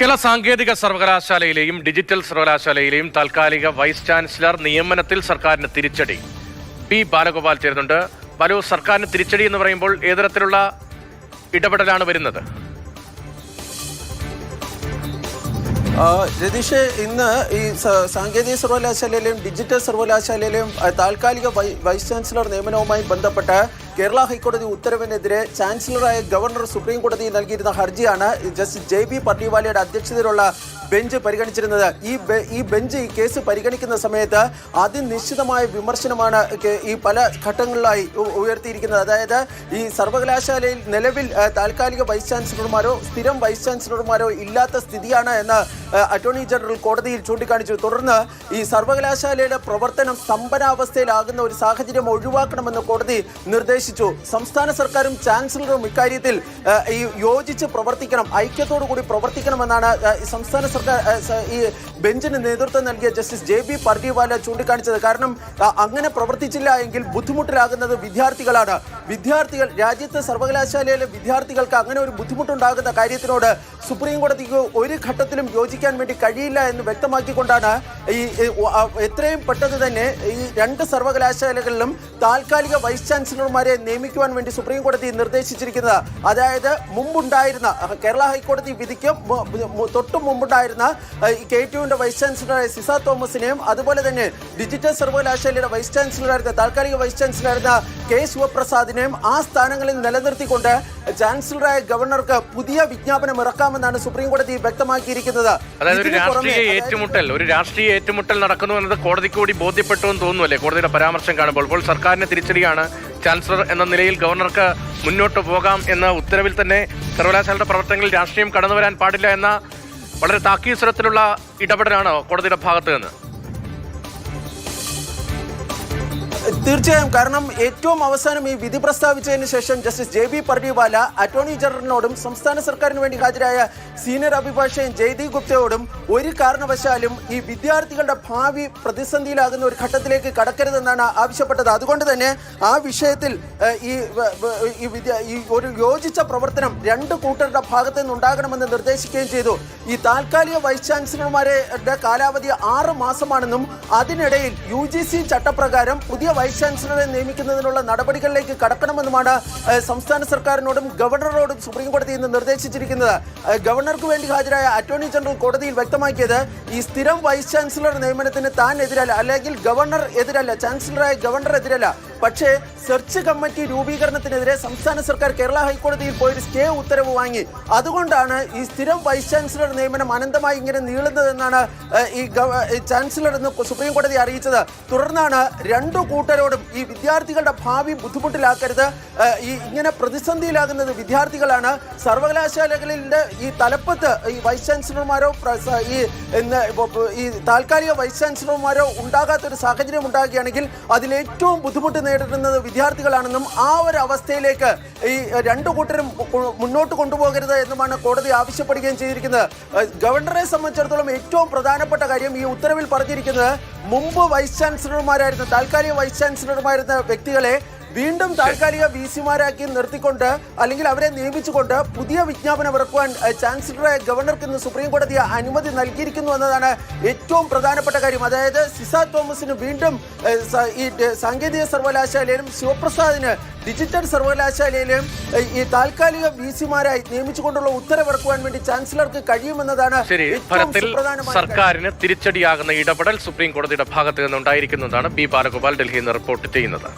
കേരള സാങ്കേതിക സർവകലാശാലയിലെയും ഡിജിറ്റൽ സർവകലാശാലയിലെയും താൽക്കാലിക vice chancellor നിയമനത്തിൽ സർക്കാരിന് തിരിച്ചടി. പി ബാലഗോപാൽ ചേരുന്നുണ്ട്. ബാലു, സർക്കാരിന് തിരിച്ചടി എന്ന് പറയുമ്പോൾ ഏതരത്തിലുള്ള ഇടപെടലാണ് വരുന്നത്? രതീഷ്, ഇന്ന് ഈ സാങ്കേതിക സർവകലാശാലയിലെയും ഡിജിറ്റൽ സർവകലാശാലയിലെയും താൽക്കാലിക വൈസ് ചാൻസലർ നിയമനവുമായി ബന്ധപ്പെട്ട് കേരള ഹൈക്കോടതി ഉത്തരവിനെതിരെ ചാൻസലറായ ഗവർണർ സുപ്രീം കോടതിയിൽ നൽകിയിരുന്ന ഹർജിയാണ് ജസ്റ്റിസ് JB പർഡിവാലയുടെ അധ്യക്ഷതയിലുള്ള ബെഞ്ച് പരിഗണിച്ചിരുന്നത്. ഈ ബെഞ്ച് ഈ കേസ് പരിഗണിക്കുന്ന സമയത്ത് അതിനിശ്ചിതമായ വിമർശനമാണ് ഈ പല ഘട്ടങ്ങളിലായി ഉയർത്തിയിരിക്കുന്നത്. അതായത് ഈ സർവകലാശാലയിൽ നിലവിൽ താൽക്കാലിക വൈസ് ചാൻസലർമാരോ സ്ഥിരം വൈസ് ചാൻസലർമാരോ ഇല്ലാത്ത സ്ഥിതിയാണ് എന്ന് അറ്റോർണി ജനറൽ കോടതിയിൽ ചൂണ്ടിക്കാണിച്ചു. തുടർന്ന് ഈ സർവകലാശാലയുടെ പ്രവർത്തനം സ്തംഭനാവസ്ഥയിലാകുന്ന ഒരു സാഹചര്യം ഒഴിവാക്കണമെന്ന് കോടതി നിർദ്ദേശിച്ചു. സംസ്ഥാന സർക്കാരും ചാൻസലറും ഇക്കാര്യത്തിൽ ഈ യോജിച്ച് പ്രവർത്തിക്കണം, ഐക്യത്തോടു കൂടി പ്രവർത്തിക്കണമെന്നാണ് സംസ്ഥാന സർക്കാർ ഈ ബെഞ്ചിന് നേതൃത്വം നൽകിയ ജസ്റ്റിസ് JB പർഡിവാല ചൂണ്ടിക്കാണിച്ചത്. കാരണം അങ്ങനെ പ്രവർത്തിച്ചില്ല എങ്കിൽ ബുദ്ധിമുട്ടിലാകുന്നത് വിദ്യാർത്ഥികളാണ്. വിദ്യാർത്ഥികൾ, രാജ്യത്തെ സർവകലാശാലയിലെ വിദ്യാർത്ഥികൾക്ക് അങ്ങനെ ഒരു ബുദ്ധിമുട്ടുണ്ടാകുന്ന കാര്യത്തിനോട് സുപ്രീം കോടതിക്ക് ഒരു ഘട്ടത്തിലും യോജിക്കാൻ വേണ്ടി കഴിയില്ല എന്ന് വ്യക്തമാക്കിക്കൊണ്ടാണ് ഈ എത്രയും പെട്ടെന്ന് തന്നെ ഈ രണ്ട് സർവകലാശാലകളിലും താൽക്കാലിക വൈസ് ചാൻസലർമാരെ നിയമിക്കുവാൻ വേണ്ടി സുപ്രീം കോടതി നിർദ്ദേശിച്ചിരിക്കുന്നത്. അതായത് മുമ്പുണ്ടായിരുന്ന കേരള ഹൈക്കോടതി വിധിക്ക് തൊട്ടു മുമ്പുണ്ടായിരുന്ന KTUവിന്റെ വൈസ് ചാൻസലറായ സിസ തോമസിനെയും അതുപോലെ തന്നെ ഡിജിറ്റൽ സർവകലാശാലയുടെ വൈസ് ചാൻസലറായിരുന്ന താൽക്കാലിക വൈസ് ചാൻസലറായിരുന്ന K ശിവപ്രസാദിനെയും ആ സ്ഥാനങ്ങളിൽ നിലനിർത്തിക്കൊണ്ട് ചാൻസലറായ ഗവർണർക്ക് പുതിയ വിജ്ഞാപനം ഇറക്കാമെന്നാണ് സുപ്രീം കോടതി വ്യക്തമാക്കിയിരിക്കുന്നത്. അതായത് ഒരു രാഷ്ട്രീയ ഏറ്റുമുട്ടൽ നടക്കുന്നു എന്നത് കോടതിക്ക് കൂടി ബോധ്യപ്പെട്ടു എന്ന് തോന്നുന്നു, കോടതിയുടെ പരാമർശം കാണുമ്പോൾ? ഇപ്പോൾ സർക്കാരിന് തിരിച്ചടിയാണ്. ചാൻസലർ എന്ന നിലയിൽ ഗവർണർക്ക് മുന്നോട്ട് പോകാം എന്ന ഉത്തരവിൽ തന്നെ സർവകലാശാലയുടെ പ്രവർത്തനങ്ങളിൽ രാഷ്ട്രീയം കടന്നു വരാൻ പാടില്ല എന്ന വളരെ താക്കീസ്വരത്തിലുള്ള ഇടപെടലാണ് കോടതിയുടെ ഭാഗത്ത് നിന്ന്. തീർച്ചയായും. കാരണം ഏറ്റവും അവസാനം ഈ വിധി പ്രസ്താവിച്ചതിന് ശേഷം ജസ്റ്റിസ് JB പർഡിവാല അറ്റോർണി ജനറലിനോടും സംസ്ഥാന സർക്കാരിന് വേണ്ടി ഹാജരായ സീനിയർ അഭിഭാഷകൻ ജയ്ദീപ് ഗുപ്തയോടും ഒരു കാരണവശാലും ഈ വിദ്യാർത്ഥികളുടെ ഭാവി പ്രതിസന്ധിയിലാകുന്ന ഒരു ഘട്ടത്തിലേക്ക് കടക്കരുതെന്നാണ് ആവശ്യപ്പെട്ടത്. അതുകൊണ്ട് തന്നെ ആ വിഷയത്തിൽ ഈ ഒരു യോജിച്ച പ്രവർത്തനം രണ്ട് കൂട്ടരുടെ ഭാഗത്തു നിന്നുണ്ടാകണമെന്ന് നിർദ്ദേശിക്കുകയും ചെയ്തു. ഈ താൽക്കാലിക വൈസ് ചാൻസലർമാരുടെ കാലാവധി 6 മാസമാണെന്നും അതിനിടയിൽ UGC ചട്ടപ്രകാരം പുതിയ വൈസ് ചാൻസലറെ നിയമിക്കുന്നതിനുള്ള നടപടികളിലേക്ക് കടക്കണമെന്നുമാണ് സംസ്ഥാന സർക്കാരിനോടും ഗവർണറോടും സുപ്രീം കോടതി ഇന്ന് നിർദ്ദേശിച്ചിരിക്കുന്നത്. ഗവർണർക്ക് വേണ്ടി ഹാജരായ അറ്റോർണി ജനറൽ കോടതിയിൽ വ്യക്തമാക്കിയത് ഈ സ്ഥിരം വൈസ് ചാൻസലർ നിയമനത്തിന് താൻ എതിരല്ല, അല്ലെങ്കിൽ ഗവർണർ എതിരല്ല, ചാൻസലറായ ഗവർണർ എതിരല്ല. പക്ഷേ സെർച്ച് കമ്മിറ്റി രൂപീകരണത്തിനെതിരെ സംസ്ഥാന സർക്കാർ കേരള ഹൈക്കോടതിയിൽ പോയൊരു സ്റ്റേ ഉത്തരവ് വാങ്ങി. അതുകൊണ്ടാണ് ഈ സ്ഥിരം വൈസ് ചാൻസലർ നിയമനം അനന്തമായി ഇങ്ങനെ നീളുന്നതെന്നാണ് ഈ ചാൻസലർ എന്ന് സുപ്രീം കോടതി അറിയിച്ചത്. തുടർന്നാണ് രണ്ടു കൂട്ടരോടും ഈ വിദ്യാർത്ഥികളുടെ ഭാവി ബുദ്ധിമുട്ടിലാക്കരുത്, ഇങ്ങനെ പ്രതിസന്ധിയിലാകുന്നത് വിദ്യാർത്ഥികളാണ്, സർവകലാശാലകളിലെ ഈ തലപ്പത്ത് ഈ വൈസ് ചാൻസലർമാരോ ഈ താൽക്കാലിക വൈസ് ചാൻസലർമാരോ ഉണ്ടാകാത്തൊരു സാഹചര്യം ഉണ്ടാകുകയാണെങ്കിൽ അതിലേറ്റവും ബുദ്ധിമുട്ട് നേരിടുന്നത് വിദ്യാർത്ഥികളാണെന്നും ആ ഒരു അവസ്ഥയിലേക്ക് ഈ രണ്ടു കൂട്ടരും മുന്നോട്ട് കൊണ്ടുപോകരുത് എന്നുമാണ് കോടതി ആവശ്യപ്പെടുകയും ചെയ്തിരിക്കുന്നത്. ഗവർണറെ സംബന്ധിച്ചിടത്തോളം ഏറ്റവും പ്രധാനപ്പെട്ട കാര്യം ഈ ഉത്തരവിൽ പറഞ്ഞിരിക്കുന്നത് മുമ്പ് വൈസ് ചാൻസലർമാരായിരുന്ന താൽക്കാലിക വൈസ് ചാൻസലർമാരായിരുന്ന വ്യക്തികളെ വീണ്ടും താൽക്കാലിക VC-മാരാക്കി നിർത്തിക്കൊണ്ട് അല്ലെങ്കിൽ അവരെ നിയമിച്ചുകൊണ്ട് പുതിയ വിജ്ഞാപനം ഇറക്കുവാൻ ചാൻസലറായ ഗവർണർക്ക് ഇന്ന് സുപ്രീം കോടതി അനുമതി നൽകിയിരിക്കുന്നു എന്നതാണ് ഏറ്റവും പ്രധാനപ്പെട്ട കാര്യം. അതായത് സിസ തോമസിന് വീണ്ടും ഈ സാങ്കേതിക സർവകലാശാലയിലും ശിവപ്രസാദിന് ഡിജിറ്റൽ സർവകലാശാലയിലും ഈ താൽക്കാലിക VC-മാരായി നിയമിച്ചുകൊണ്ടുള്ള ഉത്തരവിറക്കുവാൻ വേണ്ടി ചാൻസലർക്ക് കഴിയുമെന്നതാണ് സർക്കാരിന് തിരിച്ചടിയാകുന്ന ഇടപെടൽ സുപ്രീം കോടതിയുടെ ഭാഗത്ത് നിന്നുണ്ടായിരിക്കുന്നതാണ്. പി ബാലഗോപാൽ ഡൽഹിയിൽ നിന്ന് റിപ്പോർട്ട് ചെയ്യുന്നത്.